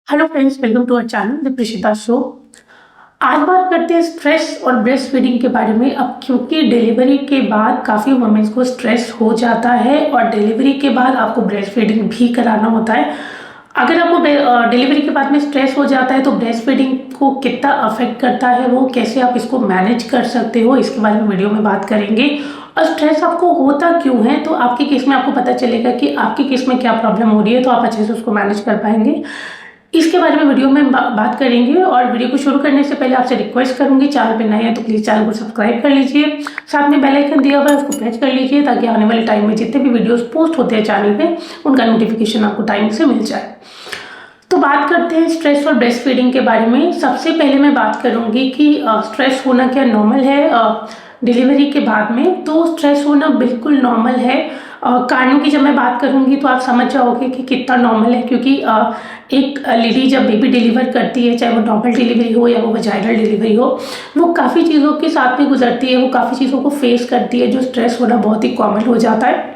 Hello friends, welcome to our channel the Prishita show. आज बात करते हैं स्ट्रेस और ब्रेस्ट फीडिंग के बारे में। अब क्योंकि डिलीवरी के बाद काफ़ी वुमेन्स को स्ट्रेस हो जाता है और डिलीवरी के बाद आपको ब्रेस्ट फीडिंग भी कराना होता है। अगर आपको डिलीवरी के बाद में स्ट्रेस हो जाता है तो ब्रेस्ट फीडिंग को कितना अफेक्ट करता है, वो कैसे आप इसको मैनेज कर सकते हो, इसके बारे में वीडियो में बात करेंगे। और स्ट्रेस आपको होता क्यों है, तो आपके केस में आपको पता चलेगा कि आपके केस में क्या प्रॉब्लम हो रही है, तो आप अच्छे से उसको मैनेज कर पाएंगे। इसके बारे में वीडियो में बात करेंगे। और वीडियो को शुरू करने से पहले आपसे रिक्वेस्ट करूंगी, चैनल पे नए हैं तो प्लीज़ चैनल को सब्सक्राइब कर लीजिए, साथ में बेल आइकन दिया हुआ है उसको प्रेस कर लीजिए ताकि आने वाले टाइम में जितने भी वीडियोस पोस्ट होते हैं चैनल पे उनका नोटिफिकेशन आपको टाइम से मिल जाए। तो बात करते हैं स्ट्रेस और ब्रेस्ट फीडिंग के बारे में। सबसे पहले मैं बात करूंगी कि स्ट्रेस होना क्या नॉर्मल है डिलीवरी के बाद में। तो स्ट्रेस होना बिल्कुल नॉर्मल है। कारणों की जब मैं बात करूंगी तो आप समझ जाओगे कि कितना नॉर्मल है, क्योंकि एक लेडी जब बेबी डिलीवर करती है, चाहे वो नॉर्मल डिलीवरी हो या वो वजाइनल डिलीवरी हो, वो काफ़ी चीज़ों के साथ में गुजरती है, वो काफ़ी चीज़ों को फेस करती है, जो स्ट्रेस होना बहुत ही कॉमन हो जाता है।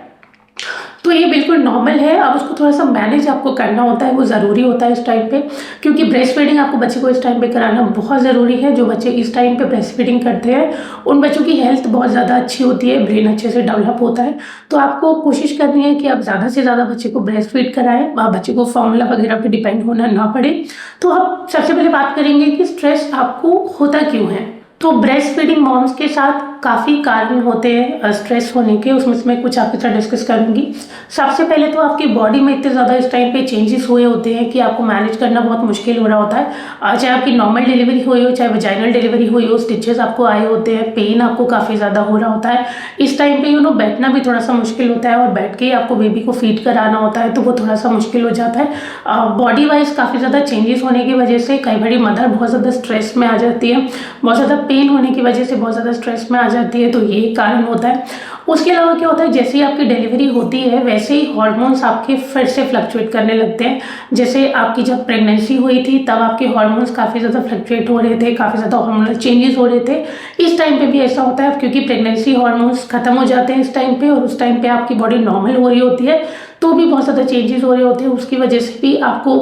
तो ये बिल्कुल नॉर्मल है। अब उसको थोड़ा सा मैनेज आपको करना होता है, वो ज़रूरी होता है इस टाइम पे, क्योंकि ब्रेस्ट फीडिंग आपको बच्चे को इस टाइम पे कराना बहुत ज़रूरी है। जो बच्चे इस टाइम पे ब्रेस्ट फीडिंग करते हैं उन बच्चों की हेल्थ बहुत ज़्यादा अच्छी होती है, ब्रेन अच्छे से डेवलप होता है। तो आपको कोशिश करनी है कि आप ज़्यादा से ज़्यादा बच्चे को ब्रेस्ट फीड कराएं, बच्चे को फॉर्मूला वगैरह पर डिपेंड होना ना पड़े। तो अब सबसे पहले बात करेंगे कि स्ट्रेस आपको होता क्यों है। तो ब्रेस्ट फीडिंग मॉम्स के साथ काफ़ी कारण होते हैं स्ट्रेस होने के, उसमें से मैं कुछ आपके साथ डिस्कस करूंगी। सबसे पहले तो आपकी बॉडी में इतने ज़्यादा इस टाइम पे चेंजेस हुए होते हैं कि आपको मैनेज करना बहुत मुश्किल हो रहा होता है। चाहे आपकी नॉर्मल डिलीवरी हुई हो, चाहे वजाइनल डिलीवरी हुई हो, स्टिचेस आपको आए होते हैं, पेन आपको काफ़ी ज़्यादा हो रहा होता है। इस टाइम पे बैठना भी थोड़ा सा मुश्किल होता है और बैठ के ही आपको बेबी को फीड कराना होता है, तो वो थोड़ा सा मुश्किल हो जाता है। बॉडी वाइज काफ़ी ज़्यादा चेंजेस होने की वजह से कई बार मदर बहुत ज़्यादा स्ट्रेस में आ जाती है, बहुत ज़्यादा पेन होने की वजह से बहुत ज़्यादा स्ट्रेस में आ जाती है, तो ये कारण होता है। उसके अलावा क्या होता है, जैसे ही आपकी डिलीवरी होती है वैसे ही हार्मोन्स आपके फिर से फ्लक्चुएट करने लगते हैं। जैसे आपकी जब प्रेगनेंसी हुई थी तब आपके हार्मोन्स काफ़ी ज़्यादा फ्लक्चुएट हो रहे थे, काफ़ी ज़्यादा हार्मोनल चेंजेस हो रहे थे। इस टाइम पे भी ऐसा होता है, क्योंकि प्रेगनेंसी हार्मोन्स खत्म हो जाते हैं इस टाइम पे, और उस टाइम पे आपकी बॉडी नॉर्मल हो रही होती है, तो भी बहुत ज़्यादा चेंजेस हो रहे होते हैं। उसकी वजह से भी आपको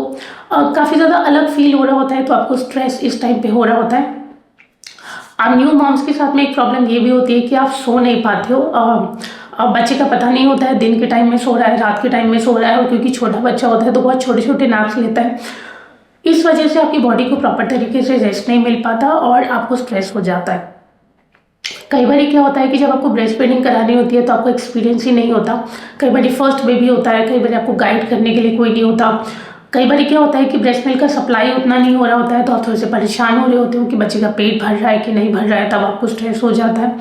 काफ़ी ज़्यादा अलग फील हो रहा होता है, तो आपको स्ट्रेस इस टाइम पे हो रहा होता है। अब न्यू मॉम्स के साथ में एक प्रॉब्लम ये भी होती है कि आप सो नहीं पाते हो। अब बच्चे का पता नहीं होता है दिन के टाइम में सो रहा है, रात के टाइम में सो रहा है, और क्योंकि छोटा बच्चा होता है तो बहुत छोटे छोटे नैप्स लेता है। इस वजह से आपकी बॉडी को प्रॉपर तरीके से रेस्ट नहीं मिल पाता और आपको स्ट्रेस हो जाता है। कई बार क्या होता है कि जब आपको ब्रेस्ट फीडिंग करानी होती है तो आपको एक्सपीरियंस ही नहीं होता। कई बार फर्स्ट बेबी होता है, कई बार आपको गाइड करने के लिए कोई नहीं होता। कई बार क्या होता है कि ब्रेस्ट मिल्क का सप्लाई उतना नहीं हो रहा होता है, तो आप थोड़े से परेशान हो रहे होते हो कि बच्चे का पेट भर रहा है कि नहीं भर रहा है, तब आपको स्ट्रेस हो जाता है।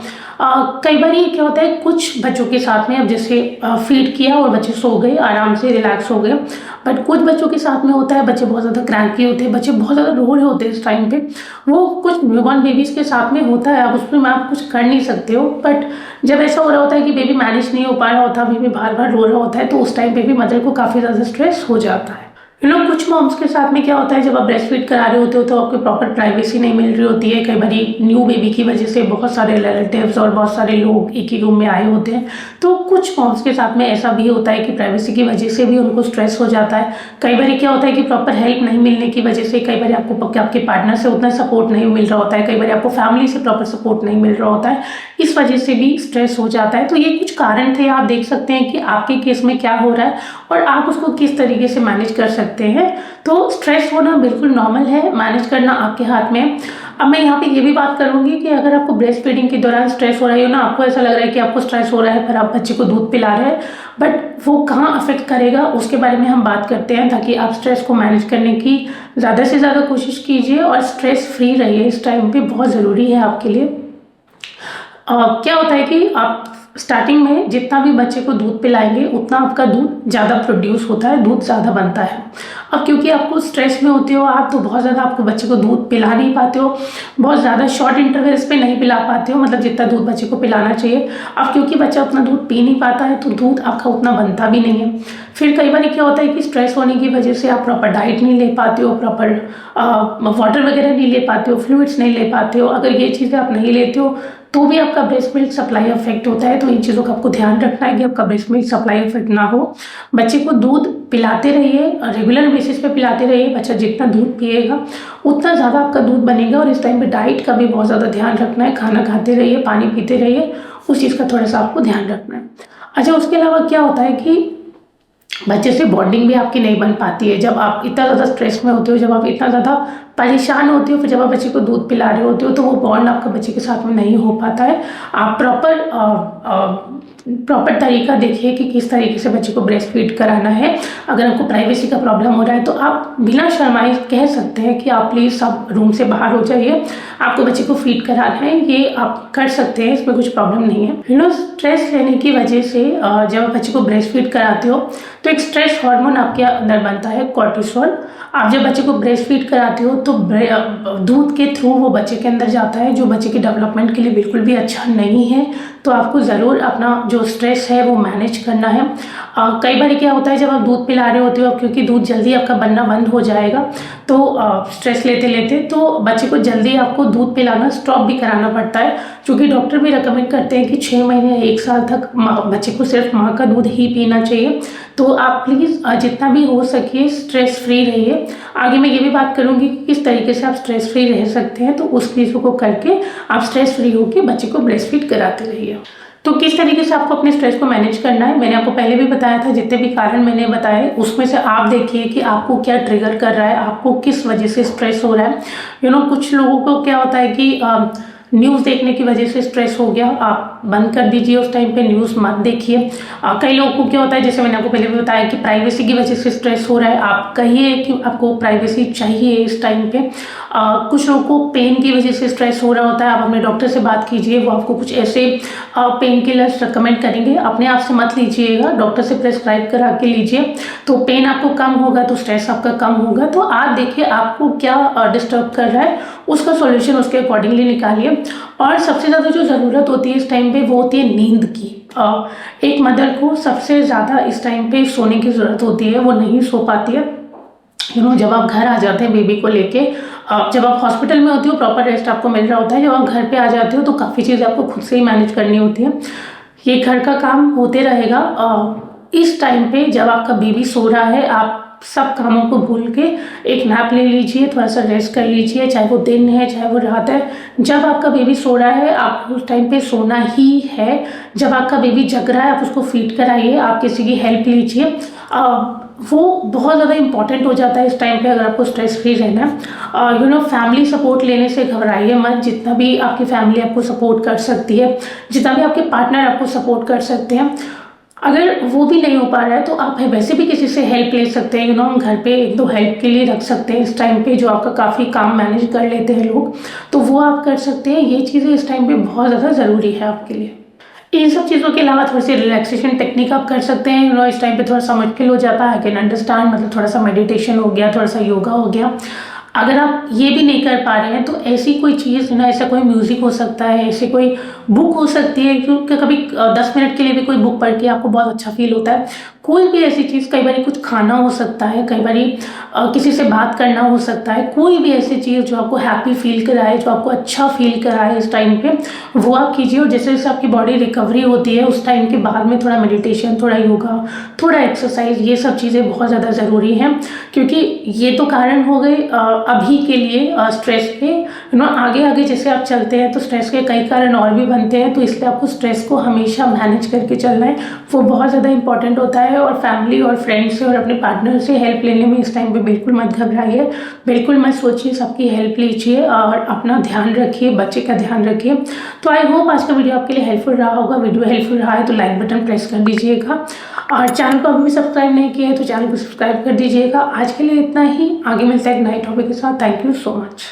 कई बार क्या होता है, कुछ बच्चों के साथ में अब जैसे फीड किया और बच्चे सो गए, आराम से रिलैक्स हो गए, बट कुछ बच्चों के साथ में होता है बच्चे बहुत ज़्यादा क्रैंकी होते हैं, बच्चे बहुत ज़्यादा रो रहे होते हैं इस टाइम पे। वो कुछ न्यूबॉर्न बेबीज़ के साथ में होता है, आप उसमें आप कुछ कर नहीं सकते हो। बट जब ऐसा हो रहा होता है कि बेबी मैनेज नहीं हो पा रहा होता, बेबी बार बार रो रहा होता है, तो उस टाइम पे भी मदर को काफ़ी ज़्यादा स्ट्रेस हो जाता है। कुछ मॉम्स के साथ में क्या होता है, जब आप ब्रेस्ट फीड करा रहे होते हो तो आपको प्रॉपर प्राइवेसी नहीं मिल रही होती है। कई बार न्यू बेबी की वजह से बहुत सारे रिलेटिव्स और बहुत सारे लोग एक ही रूम में आए होते हैं, तो कुछ मॉम्स के साथ में ऐसा भी होता है कि प्राइवेसी की वजह से भी उनको स्ट्रेस हो जाता है। कई बार क्या होता है कि प्रॉपर हेल्प नहीं मिलने की वजह से, कई बार आपको आपके पार्टनर से उतना सपोर्ट नहीं मिल रहा होता है, कई बार आपको फैमिली से प्रॉपर सपोर्ट नहीं मिल रहा होता है, इस वजह से भी स्ट्रेस हो जाता है। तो ये कुछ कारण थे, आप देख सकते हैं कि आपके केस में क्या हो रहा है और आप उसको किस तरीके से मैनेज कर सकते हैं। तो स्ट्रेस होना बिल्कुल नॉर्मल है, मैनेज करना आपके हाथ में है। अब मैं यहाँ पे ये भी बात करूंगी कि अगर आपको ब्रेस्ट फीडिंग के दौरान स्ट्रेस हो रही हो ना, आपको ऐसा लग रहा है कि आपको स्ट्रेस हो रहा है पर आप बच्चे को दूध पिला रहे हैं, बट वो कहाँ अफेक्ट करेगा उसके बारे में हम बात करते हैं, ताकि आप स्ट्रेस को मैनेज करने की ज़्यादा से ज़्यादा कोशिश कीजिए और स्ट्रेस फ्री रहिए। इस टाइम पे बहुत ज़रूरी है आपके लिए। क्या होता है कि आप स्टार्टिंग में जितना भी बच्चे को दूध पिलाएंगे उतना आपका दूध ज़्यादा प्रोड्यूस होता है, दूध ज़्यादा बनता है। अब क्योंकि आपको स्ट्रेस में होते हो आप, तो बहुत ज़्यादा आपको बच्चे को दूध पिला नहीं पाते हो, बहुत ज़्यादा शॉर्ट इंटरवल्स पे नहीं पिला पाते हो, मतलब जितना दूध बच्चे को पिलाना चाहिए। अब क्योंकि बच्चा उतना दूध पी नहीं पाता है तो दूध आपका उतना बनता भी नहीं है। फिर कई बार क्या होता है कि स्ट्रेस होने की वजह से आप प्रॉपर डाइट नहीं ले पाते हो, प्रॉपर वाटर वगैरह नहीं ले पाते हो, फ्लूइड्स नहीं ले पाते हो। अगर ये चीज़ें आप नहीं लेते हो तो भी आपका ब्रेस्ट मिल्क सप्लाई अफेक्ट होता है। तो इन चीज़ों का आपको ध्यान रखना है कि आपका ब्रेस्ट मिल्क सप्लाई अफेक्ट ना हो। बच्चे को दूध पिलाते रहिए, रेगुलर बेसिस पे पिलाते रहिए। बच्चा जितना दूध पिएगा उतना ज़्यादा आपका दूध बनेगा। और इस टाइम पे डाइट का भी बहुत ज़्यादा ध्यान रखना है। खाना खाते रहिए, पानी पीते रहिए, उस चीज़ का थोड़ा सा आपको ध्यान रखना है। अच्छा, उसके अलावा क्या होता है कि बच्चे से बॉन्डिंग भी आपकी नहीं बन पाती है। जब आप इतना ज़्यादा स्ट्रेस में होते हो, जब आप इतना ज़्यादा परेशान होते हो, फिर जब आप बच्चे को दूध पिला रहे होते हो, तो वो बॉन्ड आपका बच्चे के साथ में नहीं हो पाता है। आप प्रॉपर तरीका देखिए कि किस तरीके से बच्चे को ब्रेस्ट फीड कराना है। अगर आपको प्राइवेसी का प्रॉब्लम हो रहा है तो आप बिना शर्माए कह सकते हैं कि आप प्लीज़ सब रूम से बाहर हो जाइए, आपको बच्चे को फीड कराना है। ये आप कर सकते हैं, इसमें कुछ प्रॉब्लम नहीं है। स्ट्रेस लेने की वजह से जब आप बच्चे को ब्रेस्ट फीड कराते हो तो एक स्ट्रेस हार्मोन आपके अंदर बनता है, कॉर्टिसोल। आप जब बच्चे को ब्रेस्ट फीड कराते हो तो दूध के थ्रू वो बच्चे के अंदर जाता है, जो बच्चे के डेवलपमेंट के लिए बिल्कुल भी अच्छा नहीं है। तो आपको ज़रूर अपना जो स्ट्रेस है वो मैनेज करना है। कई बार क्या होता है, जब आप दूध पिला रहे होते हो, क्योंकि दूध जल्दी आपका बनना बंद हो जाएगा, तो स्ट्रेस लेते लेते तो बच्चे को जल्दी आपको दूध पिलाना स्टॉप भी कराना पड़ता है। क्योंकि डॉक्टर भी रिकमेंड करते हैं कि 6 महीने या 1 साल तक बच्चे को सिर्फ माँ का दूध ही पीना चाहिए। तो आप प्लीज़ जितना भी हो सके स्ट्रेस फ्री रहिए। आगे मैं ये भी बात करूँगी कि किस तरीके से आप स्ट्रेस फ्री रह सकते हैं, तो उस चीज़ों को करके आप स्ट्रेस फ्री होकर बच्चे को ब्रेस्ट फीड कराते रहिए। तो किस तरीके से आपको अपने स्ट्रेस को मैनेज करना है, मैंने आपको पहले भी बताया था। जितने भी कारण मैंने बताए उसमें से आप देखिए कि आपको क्या ट्रिगर कर रहा है, आपको किस वजह से स्ट्रेस हो रहा है। कुछ लोगों को क्या होता है कि न्यूज़ देखने की वजह से स्ट्रेस हो गया, आप बंद कर दीजिए, उस टाइम पे न्यूज़ मत देखिए। कई लोगों को क्या होता है, जैसे मैंने आपको पहले भी बताया कि प्राइवेसी की वजह से स्ट्रेस हो रहा है, आप कहिए कि आपको प्राइवेसी चाहिए इस टाइम पे। कुछ लोगों को पेन की वजह से स्ट्रेस हो रहा होता है, आप अपने डॉक्टर से बात कीजिए, वो आपको कुछ ऐसे पेन किलर्स रिकमेंड करेंगे। अपने आप से मत लीजिएगा, डॉक्टर से प्रेस्क्राइब करा के लीजिए, तो पेन आपको कम होगा, तो स्ट्रेस आपका कम होगा। तो आप देखिए आपको क्या डिस्टर्ब कर रहा है, उसका सॉल्यूशन उसके अकॉर्डिंगली निकालिए। और सबसे ज़्यादा जो ज़रूरत होती है इस टाइम पे वो होती है नींद की। एक मदर को सबसे ज़्यादा इस टाइम पे सोने की ज़रूरत होती है, वो नहीं सो पाती है। जब आप घर आ जाते हैं बेबी को लेके, जब आप हॉस्पिटल में होती हो प्रॉपर रेस्ट आपको मिल रहा होता है, जब आप घर पे आ जाते हो तो काफ़ी चीज़ें आपको खुद से ही मैनेज करनी होती है। ये घर का काम होते रहेगा। इस टाइम पे जब आपका बेबी सो रहा है, आप सब कामों को भूल के एक नैप ले लीजिए, थोड़ा सा रेस्ट कर लीजिए, चाहे वो दिन है चाहे वो रात है। जब आपका बेबी सो रहा है आप उस टाइम पे सोना ही है। जब आपका बेबी जग रहा है आप उसको फीड कराइए, आप किसी की हेल्प लीजिए। वो बहुत ज़्यादा इंपॉर्टेंट हो जाता है इस टाइम पे, अगर आपको स्ट्रेस फ्री रहना है। फैमिली सपोर्ट लेने से घबराइए मत। जितना भी आपकी फैमिली आपको सपोर्ट कर सकती है, जितना भी आपके पार्टनर आपको सपोर्ट कर सकते हैं, अगर वो भी नहीं हो पा रहा है तो आप वैसे भी किसी से हेल्प ले सकते हैं। हम घर पे 1-2 हेल्प के लिए रख सकते हैं इस टाइम पे, जो आपका काफ़ी काम मैनेज कर लेते हैं लोग, तो वो आप कर सकते हैं। ये चीज़ें इस टाइम पे बहुत ज़्यादा ज़रूरी है आपके लिए। इन सब चीज़ों के अलावा थोड़ी सी रिलैक्सेशन टेक्निक आप कर सकते हैं। इस टाइम पे थोड़ा सा मुश्किल हो जाता है, आई कैन अंडरस्टैंड। मतलब थोड़ा सा मेडिटेशन हो गया, थोड़ा सा योगा हो गया। अगर आप ये भी नहीं कर पा रहे हैं तो ऐसी कोई चीज़ ऐसा कोई म्यूज़िक हो सकता है, ऐसी कोई बुक हो सकती है, क्योंकि कभी 10 मिनट के लिए भी कोई बुक पढ़ के आपको बहुत अच्छा फील होता है। कोई भी ऐसी चीज़, कई बार कुछ खाना हो सकता है, कई बार किसी से बात करना हो सकता है, कोई भी ऐसी चीज़ जो आपको हैप्पी फील कराए, जो आपको अच्छा फील कराए इस टाइम पे, वो आप कीजिए। और जैसे जैसे आपकी बॉडी रिकवरी होती है उस टाइम के बाद में थोड़ा मेडिटेशन, थोड़ा योगा, थोड़ा एक्सरसाइज, ये सब चीज़ें बहुत ज़्यादा ज़रूरी हैं। क्योंकि ये तो कारण हो गए अभी के लिए स्ट्रेस के। आगे आगे जैसे आप चलते हैं तो स्ट्रेस के कई कारण और भी बनते हैं, तो इसलिए आपको स्ट्रेस को हमेशा मैनेज करके चलना है, वो बहुत ज़्यादा इंपॉर्टेंट होता है। और फैमिली और फ्रेंड्स से और अपने पार्टनर से हेल्प लेने में इस टाइम पे बिल्कुल मत घबराइए, बिल्कुल मत सोचिए, सबकी हेल्प लीजिए और अपना ध्यान रखिए, बच्चे का ध्यान रखिए। तो आई होप आज का वीडियो आपके लिए हेल्पफुल रहा होगा। वीडियो हेल्पफुल रहा है तो लाइक बटन प्रेस कर दीजिएगा, और चैनल को अभी भी सब्सक्राइब नहीं किया है तो चैनल को सब्सक्राइब कर दीजिएगा। आज के लिए इतना ही, आगे मिलता है एक नए टॉपिक के साथ। Thank you so much.